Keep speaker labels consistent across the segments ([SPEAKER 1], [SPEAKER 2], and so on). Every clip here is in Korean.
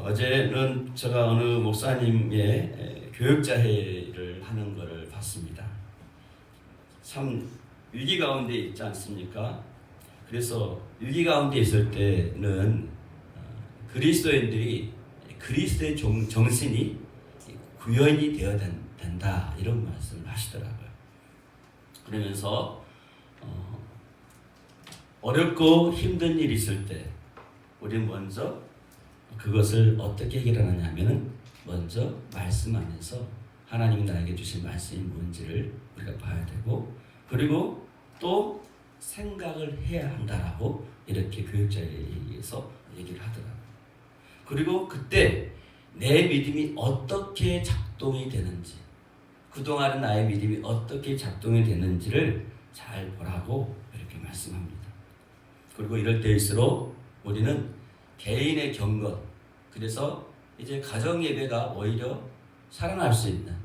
[SPEAKER 1] 어제는 제가 어느 목사님의 교육자회를 하는 것을 봤습니다. 참 위기 가운데 있지 않습니까? 그래서 위기 가운데 있을 때는 그리스도인들이 그리스도의 정신이 구현이 되어야 된다 이런 말씀을 하시더라고요. 그러면서 어렵고 힘든 일이 있을 때 우리 먼저 그것을 어떻게 해결하느냐 하면은 먼저 말씀 안에서 하나님이 나에게 주신 말씀이 뭔지를 우리가 봐야 되고, 그리고 또 생각을 해야 한다라고 이렇게 교육자에서 얘기를 하더라고요. 그리고 그때 내 믿음이 어떻게 작동이 되는지, 그동안은 나의 믿음이 어떻게 작동이 되는지를 잘 보라고 이렇게 말씀합니다. 그리고 이럴 때일수록 우리는 개인의 경건, 그래서 이제 가정 예배가 오히려 살아날 수 있는,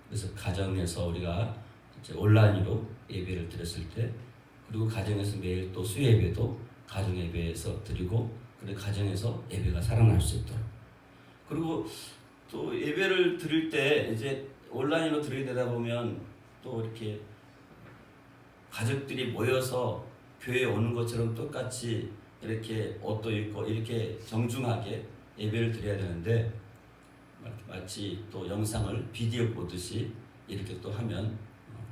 [SPEAKER 1] 그래서 가정에서 우리가 이제 온라인으로 예배를 드렸을 때, 그리고 가정에서 매일 또 수요 예배도 가정 예배에서 드리고, 그리고 가정에서 예배가 살아날 수 있도록, 그리고 또 예배를 드릴 때 이제 온라인으로 드리게 되다 보면 또 이렇게 가족들이 모여서 교회에 오는 것처럼 똑같이 이렇게 옷도 입고 이렇게 정중하게 예배를 드려야 되는데, 마치 또 영상을 비디오 보듯이 이렇게 또 하면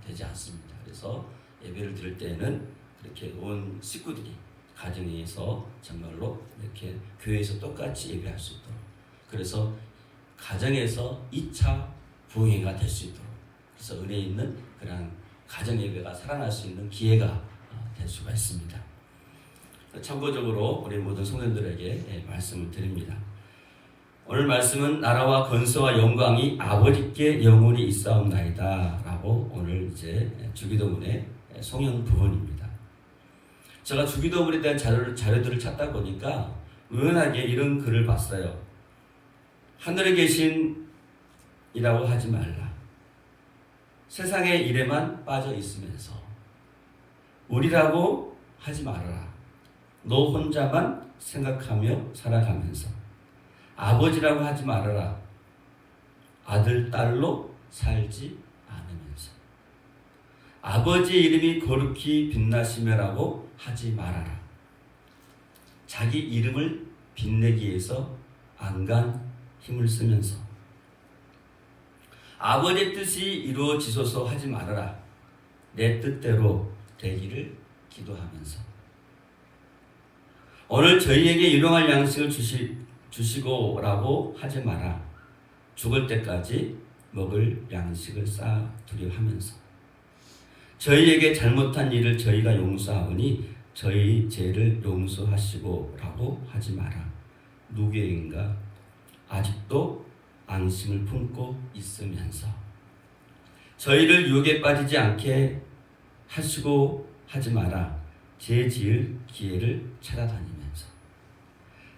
[SPEAKER 1] 되지 않습니다. 그래서 예배를 드릴 때에는 그렇게 온 식구들이 가정에서 정말로 이렇게 교회에서 똑같이 예배할 수 있도록, 그래서 가정에서 2차 부흥회가 될 수 있도록, 그래서 은혜 있는 그런 가정 예배가 살아날 수 있는 기회가 될 수가 있습니다. 참고적으로 우리 모든 성도들에게 말씀을 드립니다. 오늘 말씀은 나라와 권세와 영광이 아버지께 영원히 있사옵나이다 라고 오늘 이제 주기도문의 송영 부분입니다. 제가 주기도문에 대한 자료들을 찾다 보니까 우연하게 이런 글을 봤어요. 하늘에 계신 이라고 하지 말라. 세상의 일에만 빠져 있으면서 우리라고 하지 말아라. 너 혼자만 생각하며 살아가면서 아버지라고 하지 말아라. 아들, 딸로 살지 않으면서 아버지의 이름이 거룩히 빛나시며라고 하지 말아라. 자기 이름을 빛내기 위해서 안간 힘을 쓰면서 아버지의 뜻이 이루어지소서 하지 말아라. 내 뜻대로 되기를 기도하면서 오늘 저희에게 일용할 양식을 주시고라고 하지 마라. 죽을 때까지 먹을 양식을 쌓아두려 하면서 저희에게 잘못한 일을 저희가 용서하오니 저희 죄를 용서하시고라고 하지 마라. 누구에게인가 아직도 앙심을 품고 있으면서 저희를 유혹에 빠지지 않게 하시고 하지 마라. 죄 지을 기회를 찾아다니면서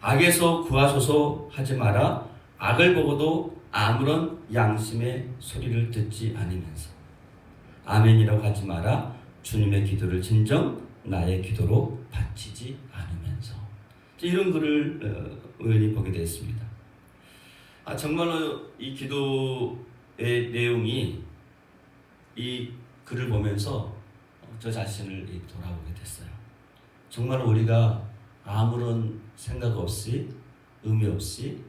[SPEAKER 1] 악에서 구하소서 하지 마라. 악을 보고도 아무런 양심의 소리를 듣지 않으면서 아멘이라고 하지 마라. 주님의 기도를 진정 나의 기도로 바치지 않으면서, 이런 글을 우연히 보게 되었습니다. 정말로 이 기도의 내용이 이 글을 보면서 저 자신을 돌아보게 됐어요. 정말 우리가 아무런 생각 없이 의미 없이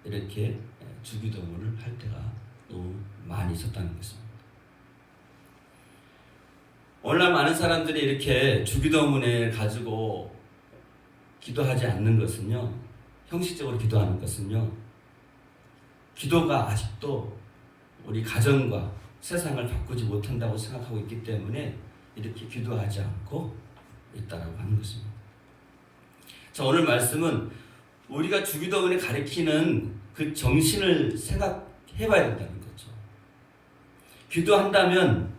[SPEAKER 1] 이렇게 주기도문을 할 때가 너무 많이 있었다는 것입니다. 오늘날 많은 사람들이 이렇게 주기도문을 가지고 기도하지 않는 것은요, 형식적으로 기도하는 것은요, 기도가 아직도 우리 가정과 세상을 바꾸지 못한다고 생각하고 있기 때문에 이렇게 기도하지 않고 있다라고 하는 것입니다. 자, 오늘 말씀은 우리가 주기도문에 가리키는 그 정신을 생각해 봐야 된다는 거죠. 기도한다면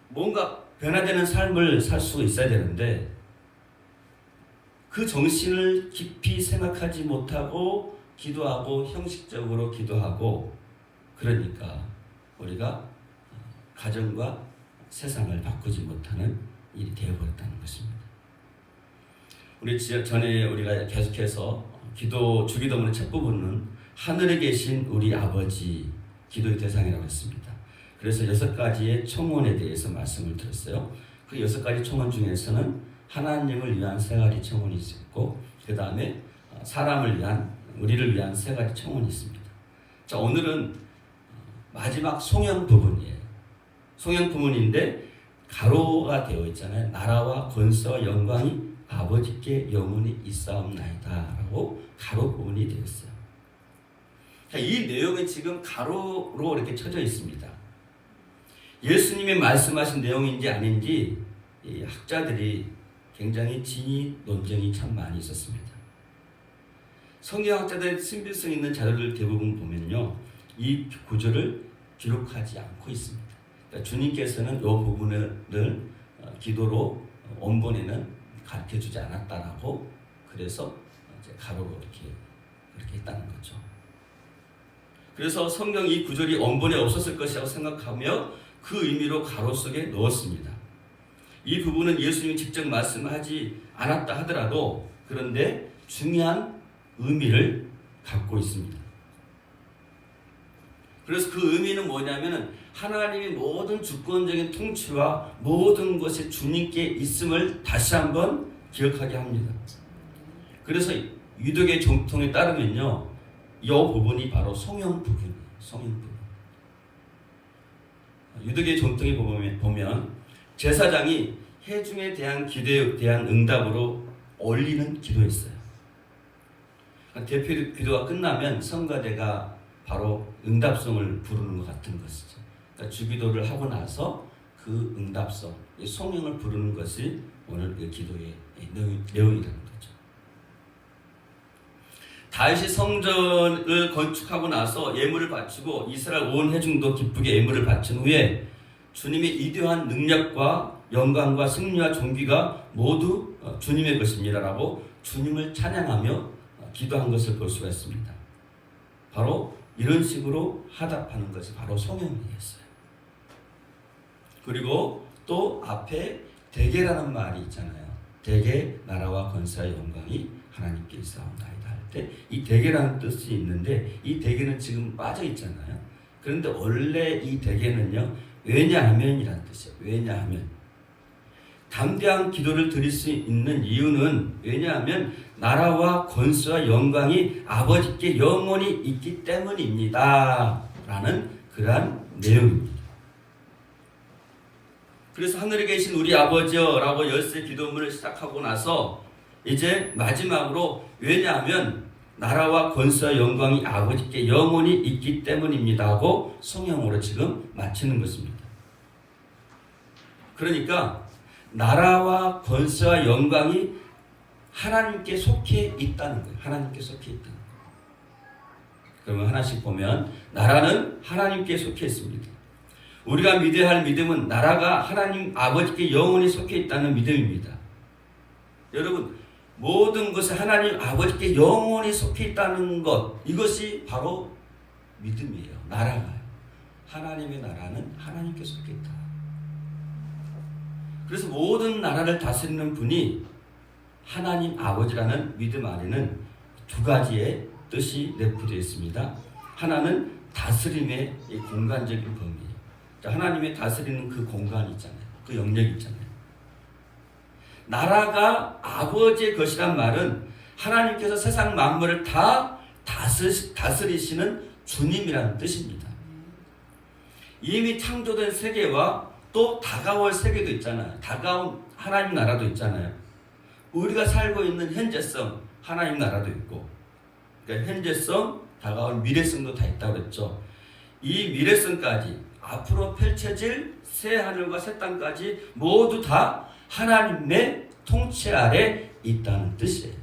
[SPEAKER 1] 뭔가 변화되는 삶을 살 수 있어야 되는데 그 정신을 깊이 생각하지 못하고 기도하고 형식적으로 기도하고, 그러니까 우리가 가정과 세상을 바꾸지 못하는 일이 되어버렸다는 것입니다. 우리 전에 우리가 계속해서 주기도문의 첫 부분은 하늘에 계신 우리 아버지 기도의 대상이라고 했습니다. 그래서 6가지의 청원에 대해서 말씀을 드렸어요. 그 6가지 청원 중에서는 하나님을 위한 3가지 청원이 있고, 그 다음에 우리를 위한 3가지 청원이 있습니다. 자, 오늘은 마지막 송영 부분이에요. 송영 부분인데 가로가 되어 있잖아요. 나라와 권세와 영광이 아버지께 영원히 있사옵나이다 라고 가로 부분이 되어 있어요. 이 내용이 지금 가로로 이렇게 쳐져 있습니다. 예수님이 말씀하신 내용인지 아닌지 이 학자들이 굉장히 진위 논쟁이 참 많이 있었습니다. 성경학자들의 신빙성 있는 자료를 대부분 보면요, 이 구절을 기록하지 않고 있습니다. 그러니까 주님께서는 이 부분을 기도로 원본에는 가르쳐주지 않았다라고, 그래서 이제 가로로 그렇게 했다는 거죠. 그래서 성경 이 구절이 원본에 없었을 것이라고 생각하며 그 의미로 가로 속에 넣었습니다. 이 부분은 예수님이 직접 말씀하지 않았다 하더라도 그런데 중요한 의미를 갖고 있습니다. 그래서 그 의미는 뭐냐면은 하나님의 모든 주권적인 통치와 모든 것이 주님께 있음을 다시 한번 기억하게 합니다. 그래서 유대교의 정통에 따르면요, 이 부분이 바로 송영 부분이에요. 송영 부분. 유대교의 정통에 보면 제사장이 회중에 대한 기도에 대한 응답으로 올리는 기도였어요. 대표 기도가 끝나면 성가대가 바로 응답성을 부르는 것 같은 것이죠. 그러니까 주기도를 하고 나서 그 응답성, 송영을 부르는 것이 오늘 그 기도의 내용이라는 거죠. 다윗이 성전을 건축하고 나서 예물을 바치고 이스라엘 온 회중도 기쁘게 예물을 바친 후에 주님의 이대한 능력과 영광과 승리와 존귀가 모두 주님의 것입니다라고 주님을 찬양하며 기도한 것을 볼 수가 있습니다. 바로 이런 식으로 하답하는 것이 바로 송영이었어요. 그리고 또 앞에 대개라는 말이 있잖아요. 대개 나라와 권세와 영광이 하나님께 있사옵나이다 할 때 이 대개라는 뜻이 있는데 이 대개는 지금 빠져 있잖아요. 그런데 원래 이 대개는요, 왜냐하면이라는 뜻이에요. 왜냐하면 담대한 기도를 드릴 수 있는 이유는 왜냐하면 나라와 권세와 영광이 아버지께 영원히 있기 때문입니다 라는 그러한 내용입니다. 그래서 하늘에 계신 우리 아버지여 라고 열세 기도문을 시작하고 나서 이제 마지막으로 왜냐하면 나라와 권세와 영광이 아버지께 영원히 있기 때문입니다 하고 송영으로 지금 마치는 것입니다. 그러니까 나라와 권세와 영광이 하나님께 속해 있다는 거예요. 하나님께 속해 있다는 거예요. 그러면 하나씩 보면 나라는 하나님께 속해 있습니다. 우리가 믿어야 할 믿음은 나라가 하나님 아버지께 영원히 속해 있다는 믿음입니다. 여러분, 모든 것이 하나님 아버지께 영원히 속해 있다는 것, 이것이 바로 믿음이에요. 나라가요. 하나님의 나라는 하나님께 속해 있다. 그래서 모든 나라를 다스리는 분이 하나님 아버지라는 믿음 안에는 두 가지의 뜻이 내포되어 있습니다. 하나는 다스림의 공간적인 범위예요. 하나님의 다스리는 그 공간이 있잖아요. 그 영역이 있잖아요. 나라가 아버지의 것이란 말은 하나님께서 세상 만물을 다 다스리시는 주님이라는 뜻입니다. 이미 창조된 세계와 또 다가올 세계도 있잖아요. 다가온 하나님 나라도 있잖아요. 우리가 살고 있는 현재성 하나님 나라도 있고, 그러니까 현재성, 다가올 미래성도 다 있다고 그랬죠. 이 미래성까지 앞으로 펼쳐질 새 하늘과 새 땅까지 모두 다 하나님의 통치 아래 있다는 뜻이에요.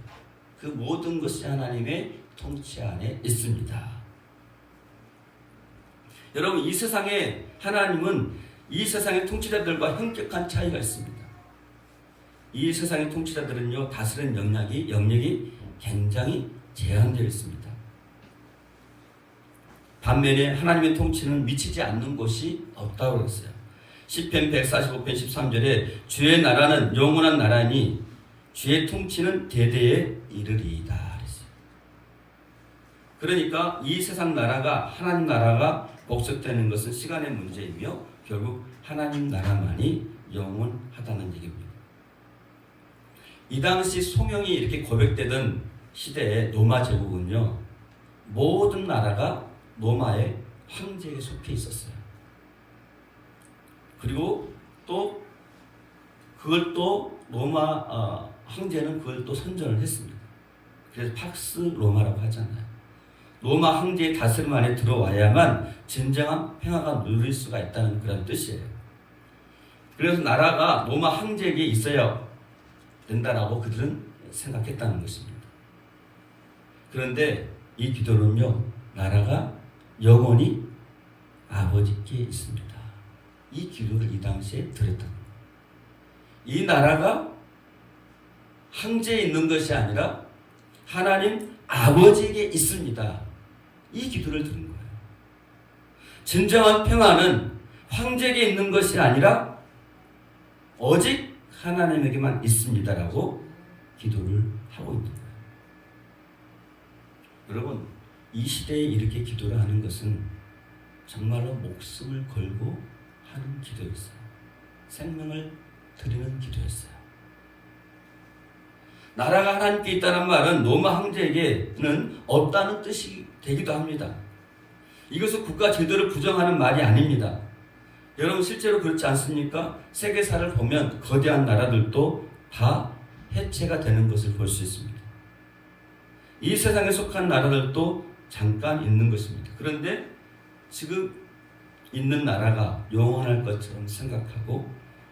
[SPEAKER 1] 그 모든 것이 하나님의 통치 안에 있습니다. 여러분, 이 세상에 하나님은 이 세상의 통치자들과 현격한 차이가 있습니다. 이 세상의 통치자들은요, 다스리는 영역이 굉장히 제한되어 있습니다. 반면에 하나님의 통치는 미치지 않는 곳이 없다고 했어요. 시편 145편 13절에 주의 나라는 영원한 나라니 주의 통치는 대대에 이르리이다 그랬어요. 그러니까 이 세상 나라가 하나님 나라가 복속되는 것은 시간의 문제이며 결국 하나님 나라만이 영원하다는 얘기입니다. 이 당시 소명이 이렇게 고백되던 시대의 로마 제국은요, 모든 나라가 로마의 황제에 속해 있었어요. 그리고 또 그걸 또 로마 황제는 그걸 또 선전을 했습니다. 그래서 팍스 로마라고 하잖아요. 로마 황제의 다스림 안에 들어와야만 진정한 평화가 누릴 수가 있다는 그런 뜻이에요. 그래서 나라가 로마 황제에게 있어야 된다라고 그들은 생각했다는 것입니다. 그런데 이 기도는요, 나라가 영원히 아버지께 있습니다. 이 기도를 이 당시에 드렸던 거예요. 이 나라가 황제에 있는 것이 아니라 하나님 아버지에게 있습니다. 이 기도를 드린 거예요. 진정한 평화는 황제에게 있는 것이 아니라 오직 하나님에게만 있습니다라고 기도를 하고 있는 거예요. 여러분, 이 시대에 이렇게 기도를 하는 것은 정말로 목숨을 걸고 하는 기도였어요. 생명을 드리는 기도였어요. 나라가 하나님께 있다는 말은 로마 황제에게는 없다는 뜻이 되기도 합니다. 이것은 국가 제도를 부정하는 말이 아닙니다. 여러분 실제로 그렇지 않습니까? 세계사를 보면 거대한 나라들도 다 해체가 되는 것을 볼 수 있습니다. 이 세상에 속한 나라들도 잠깐 있는 것입니다. 그런데 지금 있는 나라가 영원할 것처럼 생각하고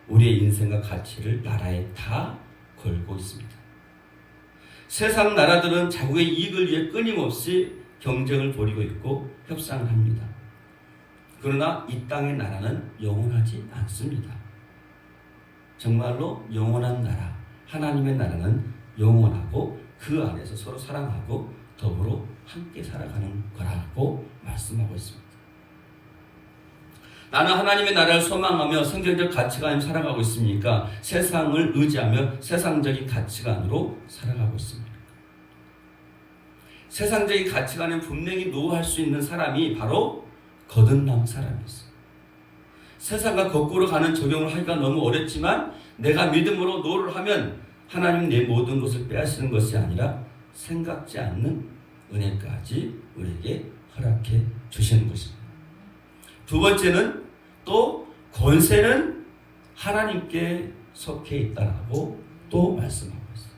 [SPEAKER 1] 우리의 인생과 가치를 나라에 다 걸고 있습니다. 세상 나라들은 자국의 이익을 위해 끊임없이 경쟁을 벌이고 있고 협상을 합니다. 그러나 이 땅의 나라는 영원하지 않습니다. 정말로 영원한 나라, 하나님의 나라는 영원하고 그 안에서 서로 사랑하고 더불어 함께 살아가는 거라고 말씀하고 있습니다. 나는 하나님의 나라를 소망하며 성경적 가치관으로 살아가고 있습니까? 세상을 의지하며 세상적인 가치관으로 살아가고 있습니다. 세상적인 가치관에 분명히 노할 수 있는 사람이 바로 거듭난 사람이었어요. 세상과 거꾸로 가는 적용을 하기가 너무 어렵지만 내가 믿음으로 노를 하면 하나님 내 모든 것을 빼앗는 것이 아니라 생각지 않는 은혜까지 우리에게 허락해 주시는 것입니다. 두 번째는 또 권세는 하나님께 속해 있다라고 또 말씀하고 있어요.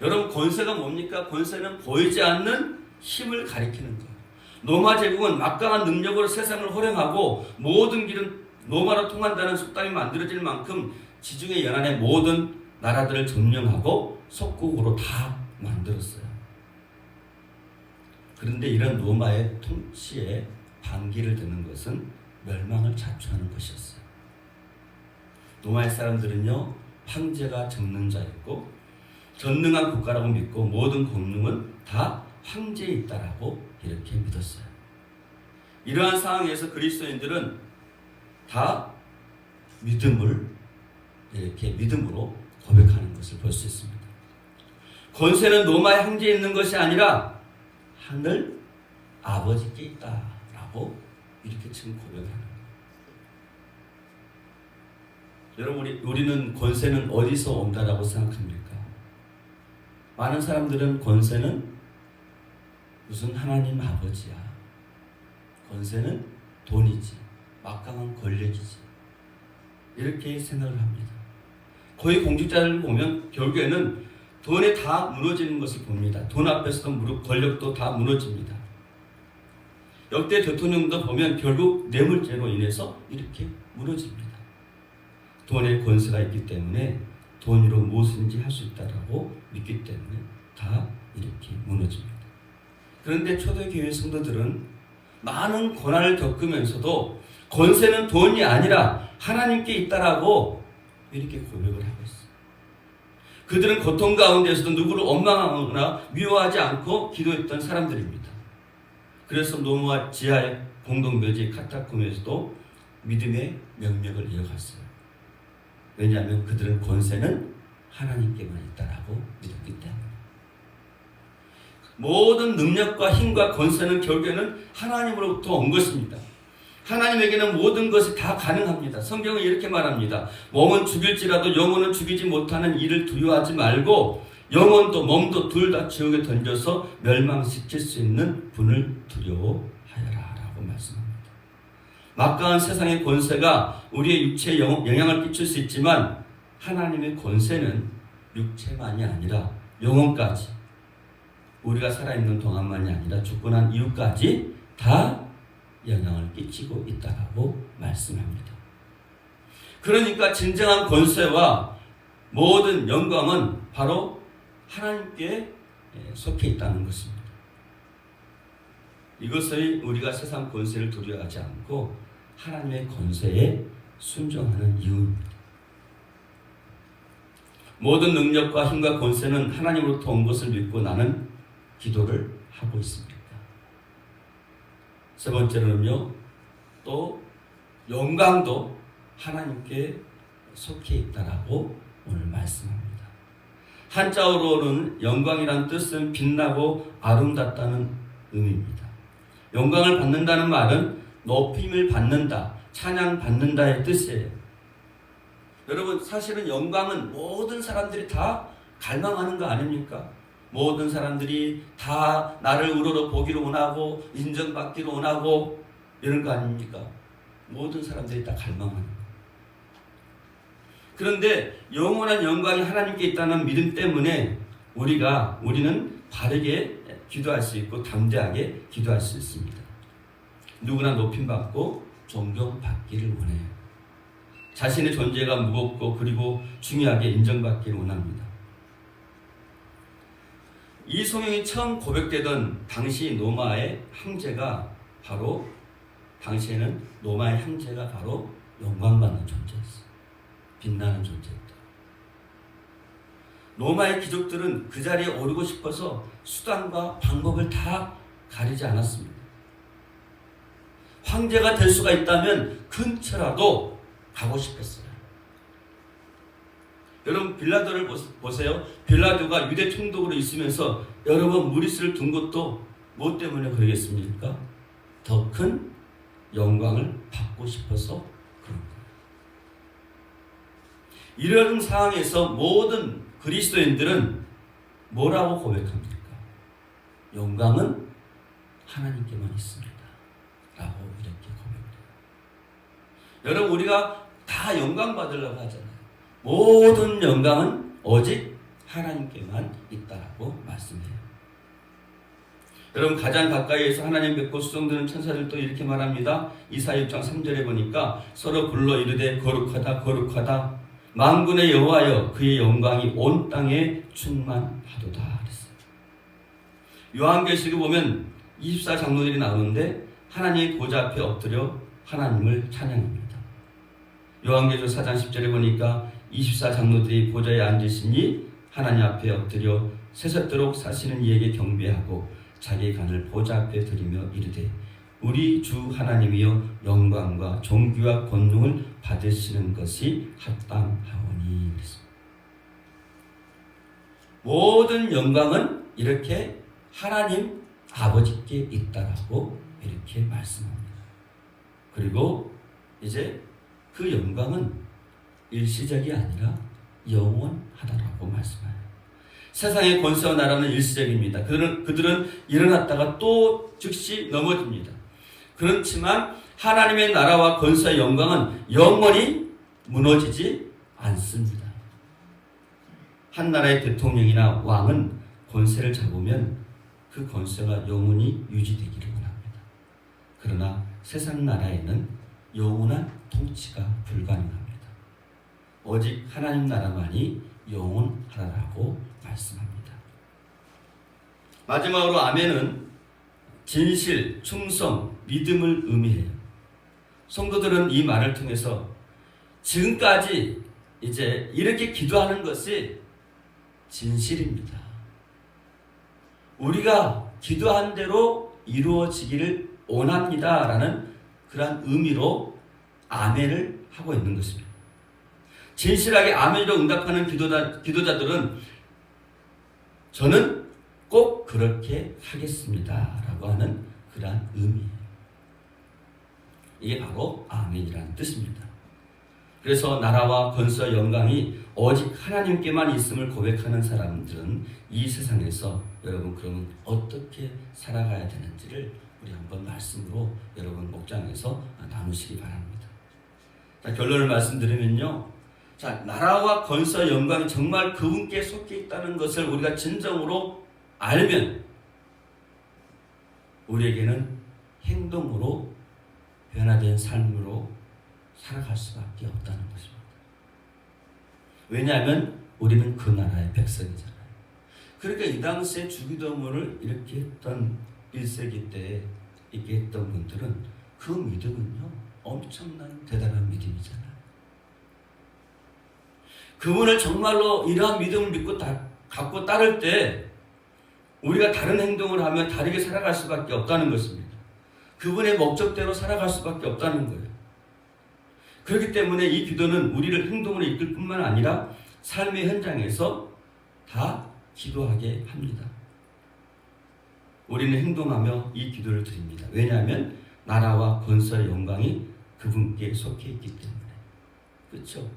[SPEAKER 1] 여러분 권세가 뭡니까? 권세는 보이지 않는 힘을 가리키는 거예요. 로마 제국은 막강한 능력으로 세상을 호령하고 모든 길은 로마로 통한다는 속담이 만들어질 만큼 지중해 연안의 모든 나라들을 점령하고 속국으로 다 만들었어요. 그런데 이런 로마의 통치에 반기를 드는 것은 멸망을 자초하는 것이었어요. 로마의 사람들은요, 황제가 전능자였고 전능한 국가라고 믿고 모든 권능은 다 황제에 있다라고 이렇게 믿었어요. 이러한 상황에서 그리스도인들은 다 믿음을 이렇게 믿음으로 고백하는 것을 볼 수 있습니다. 권세는 로마의 황제에 있는 것이 아니라 하늘 아버지께 있다라고 이렇게 지금 고백하는 거예요. 여러분 우리는 권세는 어디서 온다라고 생각합니까? 많은 사람들은 권세는 무슨 하나님 아버지야. 권세는 돈이지. 막강한 권력이지. 이렇게 생각을 합니다. 거의 공직자를 보면 결국에는 돈에 다 무너지는 것을 봅니다. 돈 앞에서도 권력도 다 무너집니다. 역대 대통령도 보면 결국 뇌물죄로 인해서 이렇게 무너집니다. 돈의 권세가 있기 때문에 돈으로 무엇인지 할 수 있다라고 믿기 때문에 다 이렇게 무너집니다. 그런데 초대교회 성도들은 많은 고난을 겪으면서도 권세는 돈이 아니라 하나님께 있다라고 이렇게 고백을 하고 있어요. 그들은 고통 가운데서도 누구를 원망하거나 미워하지 않고 기도했던 사람들입니다. 그래서 노무와 지하의 공동묘지 카타콤에서도 믿음의 명맥을 이어갔어요. 왜냐하면 그들은 권세는 하나님께만 있다라고 믿었기 때문에. 모든 능력과 힘과 권세는 결국에는 하나님으로부터 온 것입니다. 하나님에게는 모든 것이 다 가능합니다. 성경은 이렇게 말합니다. 몸은 죽일지라도 영혼은 죽이지 못하는 일을 두려워하지 말고 영혼도 몸도 둘 다 지옥에 던져서 멸망시킬 수 있는 분을 두려워하여라 라고 말씀합니다. 막강한 세상의 권세가 우리의 육체에 영향을 끼칠 수 있지만 하나님의 권세는 육체만이 아니라 영혼까지, 우리가 살아있는 동안만이 아니라 죽고 난 이후까지 다 영향을 끼치고 있다고 말씀합니다. 그러니까 진정한 권세와 모든 영광은 바로 하나님께 속해 있다는 것입니다. 이것을 우리가 세상 권세를 두려워하지 않고 하나님의 권세에 순종하는 이유입니다. 모든 능력과 힘과 권세는 하나님으로부터 온 것을 믿고 나는 기도를 하고 있습니다. 세 번째로는요, 또 영광도 하나님께 속해 있다라고 오늘 말씀합니다. 한자어로는 영광이란 뜻은 빛나고 아름답다는 의미입니다. 영광을 받는다는 말은 높임을 받는다, 찬양받는다의 뜻이에요. 여러분, 사실은 영광은 모든 사람들이 다 갈망하는 거 아닙니까? 모든 사람들이 다 나를 우러러 보기로 원하고 인정받기로 원하고 이런 거 아닙니까? 모든 사람들이 다 갈망하는 거. 그런데 영원한 영광이 하나님께 있다는 믿음 때문에 우리는 바르게 기도할 수 있고 담대하게 기도할 수 있습니다. 누구나 높임받고 존경받기를 원해요. 자신의 존재가 무겁고 그리고 중요하게 인정받기를 원합니다. 이송영이 처음 고백되던 당시 로마의 황제가 바로, 당시에는 로마의 황제가 바로 영광받는 존재였어요. 빛나는 존재였다. 로마의 귀족들은 그 자리에 오르고 싶어서 수단과 방법을 다 가리지 않았습니다. 황제가 될 수가 있다면 근처라도 가고 싶었어요. 여러분, 빌라도를 보세요. 빌라도가 유대 총독으로 있으면서 여러 번 무리수를 둔 것도 뭐 때문에 그러겠습니까? 더 큰 영광을 받고 싶어서 그런 거예요. 이런 상황에서 모든 그리스도인들은 뭐라고 고백합니까? 영광은 하나님께만 있습니다 라고 이렇게 고백해요. 여러분, 우리가 다 영광 받으려고 하잖아요. 모든 영광은 오직 하나님께만 있다라고 말씀해요. 여러분, 가장 가까이에서 하나님 뵙고 수종드는 천사들도 이렇게 말합니다. 이사야 6장 3절에 보니까 서로 불러 이르되 거룩하다 거룩하다 만군의 여호와여 그의 영광이 온 땅에 충만하도다 그랬어요. 요한계시록 보면 24장로들이 나오는데 하나님의 보좌 앞에 엎드려 하나님을 찬양합니다. 요한계시록 4장 10절에 보니까 24장로들이 보좌에 앉으시니 하나님 앞에 엎드려 세세토록 사시는 이에게 경배하고 자기 간을 보좌 앞에 드리며 이르되 우리 주 하나님이여 영광과 존귀와 권능을 받으시는 것이 합당하오니. 모든 영광은 이렇게 하나님 아버지께 있다라고 이렇게 말씀합니다. 그리고 이제 그 영광은 일시적이 아니라 영원하다라고 말씀해요. 세상의 권세와 나라는 일시적입니다. 그들은 일어났다가 또 즉시 넘어집니다. 그렇지만 하나님의 나라와 권세와 영광은 영원히 무너지지 않습니다. 한 나라의 대통령이나 왕은 권세를 잡으면 그 권세가 영원히 유지되기를 원합니다. 그러나 세상 나라에는 영원한 통치가 불가능합니다. 오직 하나님 나라만이 영원하다라고 말씀합니다. 마지막으로 아멘은 진실, 충성, 믿음을 의미해요. 성도들은 이 말을 통해서 지금까지 이제 이렇게 기도하는 것이 진실입니다. 우리가 기도한 대로 이루어지기를 원합니다라는 그런 의미로 아멘을 하고 있는 것입니다. 진실하게 아멘으로 응답하는 기도자들은 저는 꼭 그렇게 하겠습니다 라고 하는 그러한 의미예요. 이게 바로 아멘이라는 뜻입니다. 그래서 나라와 권세와 영광이 오직 하나님께만 있음을 고백하는 사람들은 이 세상에서 여러분 그러면 어떻게 살아가야 되는지를 우리 한번 말씀으로 여러분 목장에서 나누시기 바랍니다. 자, 결론을 말씀드리면요. 자, 나라와 권세와 영광이 정말 그분께 속해 있다는 것을 우리가 진정으로 알면 우리에게는 행동으로 변화된 삶으로 살아갈 수밖에 없다는 것입니다. 왜냐하면 우리는 그 나라의 백성이잖아요. 그러니까 이 당시에 주기도문을 이렇게 했던 1세기 때 이렇게 했던 분들은 그 믿음은요 엄청난 대단한 믿음이잖아요. 그분을 정말로 이러한 믿음을 믿고 갖고 따를 때 우리가 다른 행동을 하면 다르게 살아갈 수밖에 없다는 것입니다. 그분의 목적대로 살아갈 수밖에 없다는 거예요. 그렇기 때문에 이 기도는 우리를 행동으로 이끌 뿐만 아니라 삶의 현장에서 다 기도하게 합니다. 우리는 행동하며 이 기도를 드립니다. 왜냐하면 나라와 권세와 영광이 그분께 속해 있기 때문에. 그렇죠?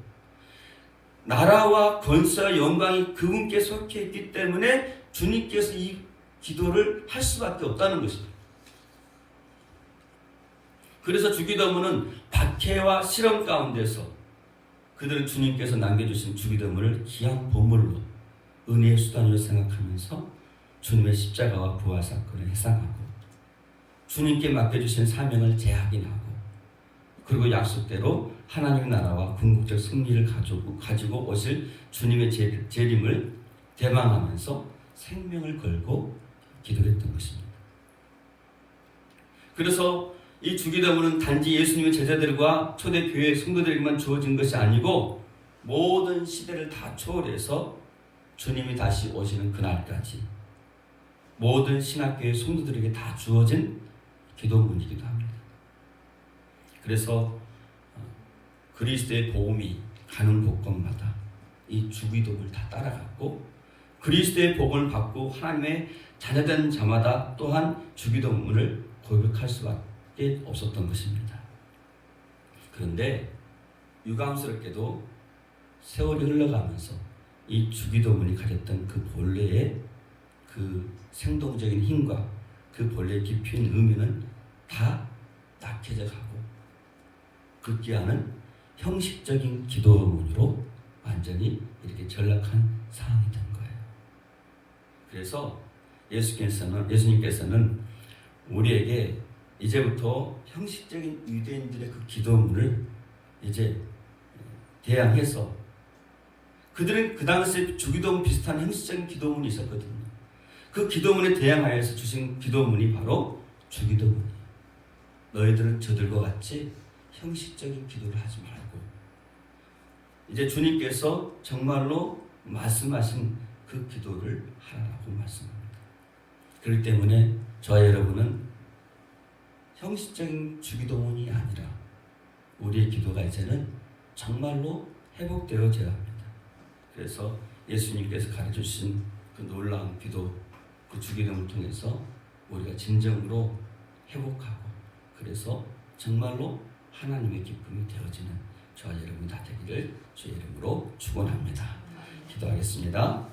[SPEAKER 1] 나라와 권세와 영광이 그분께 속해 있기 때문에 주님께서 이 기도를 할 수밖에 없다는 것입니다. 그래서 주기도문은 박해와 실험 가운데서 그들은 주님께서 남겨주신 주기도문을 귀한 보물로 은혜의 수단으로 생각하면서 주님의 십자가와 부활 사건을 회상하고 주님께 맡겨주신 사명을 재확인하고 그리고 약속대로 하나님의 나라와 궁극적 승리를 가지고 오실 주님의 재림을 대망하면서 생명을 걸고 기도했던 것입니다. 그래서 이 주기도문은 단지 예수님의 제자들과 초대교회 성도들에게만 주어진 것이 아니고 모든 시대를 다 초월해서 주님이 다시 오시는 그날까지 모든 신학교의 성도들에게 다 주어진 기도문이기도 합니다. 그래서 그리스도의 복음이 가는 곳곳마다 이 주기도문을 다 따라갔고 그리스도의 복음을 받고 하나님의 자녀된 자마다 또한 주기도문을 고백할 수밖에 없었던 것입니다. 그런데 유감스럽게도 세월이 흘러가면서 이 주기도문이 가졌던 그 본래의 그 생동적인 힘과 그 본래의 깊이 있는 의미는 다 낙해져 가고 급기야는 형식적인 기도문으로 완전히 이렇게 전락한 상황이 된 거예요. 그래서 예수님께서는 우리에게 이제부터 형식적인 유대인들의 그 기도문을 이제 대항해서 그들은 그 당시에 주기도문 비슷한 형식적인 기도문이 있었거든요. 그 기도문에 대항하여서 주신 기도문이 바로 주기도문이에요. 너희들은 저들과 같이 형식적인 기도를 하지 말고 이제 주님께서 정말로 말씀하신 그 기도를 하라고 말씀합니다. 그렇기 때문에 저와 여러분은 형식적인 주기도문이 아니라 우리의 기도가 이제는 정말로 회복되어져야 합니다. 그래서 예수님께서 가르쳐주신 그 놀라운 기도, 그 주기도문을 통해서 우리가 진정으로 회복하고 그래서 정말로 하나님의 기쁨이 되어지는 저와 여러분 다 되기를 주의 이름으로 축원합니다. 기도하겠습니다.